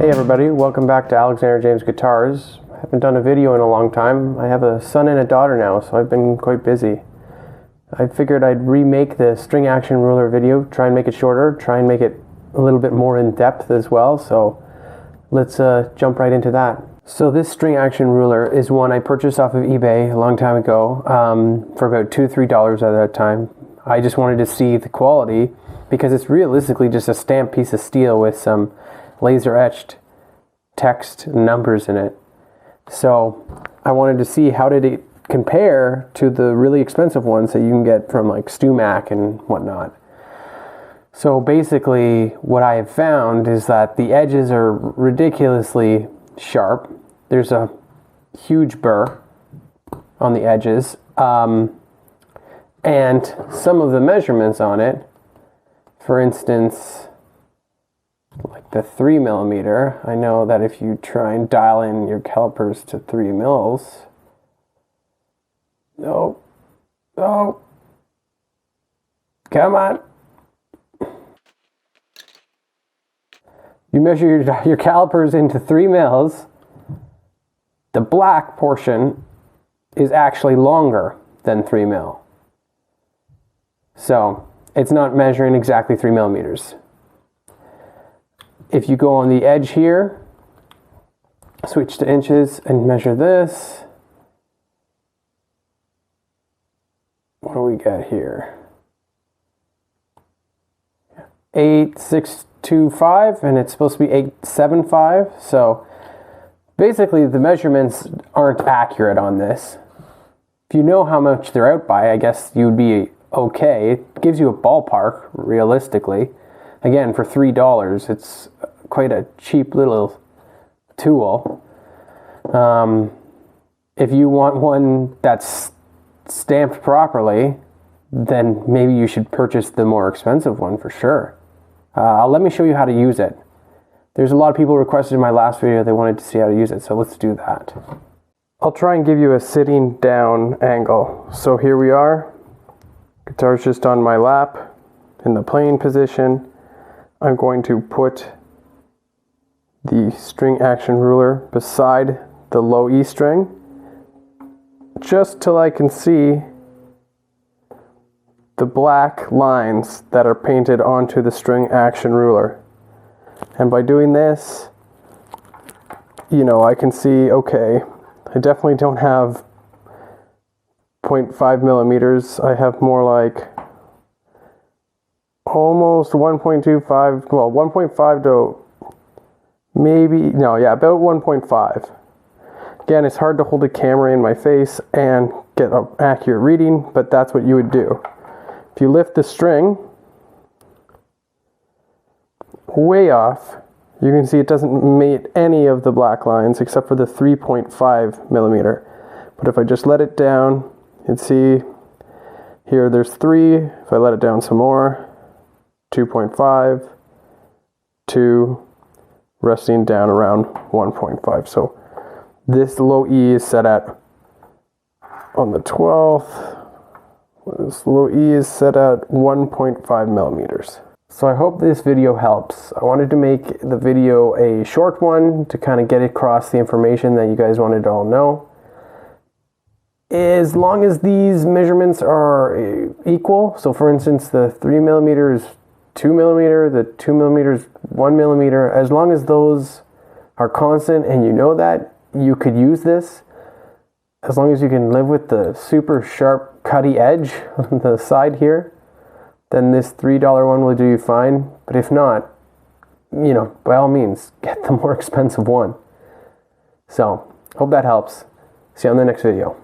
Hey everybody, welcome back to Alexander James Guitars. I haven't done a video in a long time. I have a son and a daughter now, so I've been quite busy. I figured I'd remake the string action ruler video, try and make it shorter, try and make it a little bit more in depth as well, so let's jump right into that. So this string action ruler is one I purchased off of eBay a long time ago for about $2-3 at that time. I just wanted to see the quality because it's realistically just a stamped piece of steel with some laser etched text and numbers in it. So I wanted to see how did it compare to the really expensive ones that you can get from like StewMac and whatnot. So basically what I have found is that the edges are ridiculously sharp. There's a huge burr on the edges, and some of the measurements on it, for instance, like the 3mm, I know that if you try and dial in your calipers to 3 mils, come on. You measure your calipers into 3 mils, the black portion is actually longer than 3 mil. So it's not measuring exactly 3mm. If you go on the edge here, switch to inches and measure this. What do we got here? 8.625, and it's supposed to be 8.75. So basically the measurements aren't accurate on this. If you know how much they're out by, I guess you'd be okay. It gives you a ballpark, realistically. Again, for $3, it's quite a cheap little tool. If you want one that's stamped properly, then maybe you should purchase the more expensive one for sure. Let me show you how to use it. There's a lot of people requested in my last video, they wanted to see how to use it, so let's do that. I'll try and give you a sitting down angle. So here we are. Guitar's just on my lap in the playing position. I'm going to put the string action ruler beside the low E string just till I can see the black lines that are painted onto the string action ruler. And by doing this, you know, I can see, okay, I definitely don't have 0.5mm. I have more like almost 1.25, well, 1.5 to maybe, no, yeah, about 1.5. Again, it's hard to hold a camera in my face and get an accurate reading, but that's what you would do. If you lift the string way off, you can see it doesn't mate any of the black lines except for the 3.5mm. But if I just let it down, you can see here there's 3. If I let it down some more, 2.5, 2, resting down around 1.5. So this low E is set at, on the 12th, this low E is set at 1.5mm. So I hope this video helps. I wanted to make the video a short one to kind of get across the information that you guys wanted to all know. As long as these measurements are equal, so for instance the 3mm is 2mm, the 2mm is 1mm, as long as those are constant and you know that, you could use this. As long as you can live with the super sharp cutty edge on the side here, then this $3 one will do you fine. But if not, you know, by all means, get the more expensive one. So, hope that helps. See you on the next video.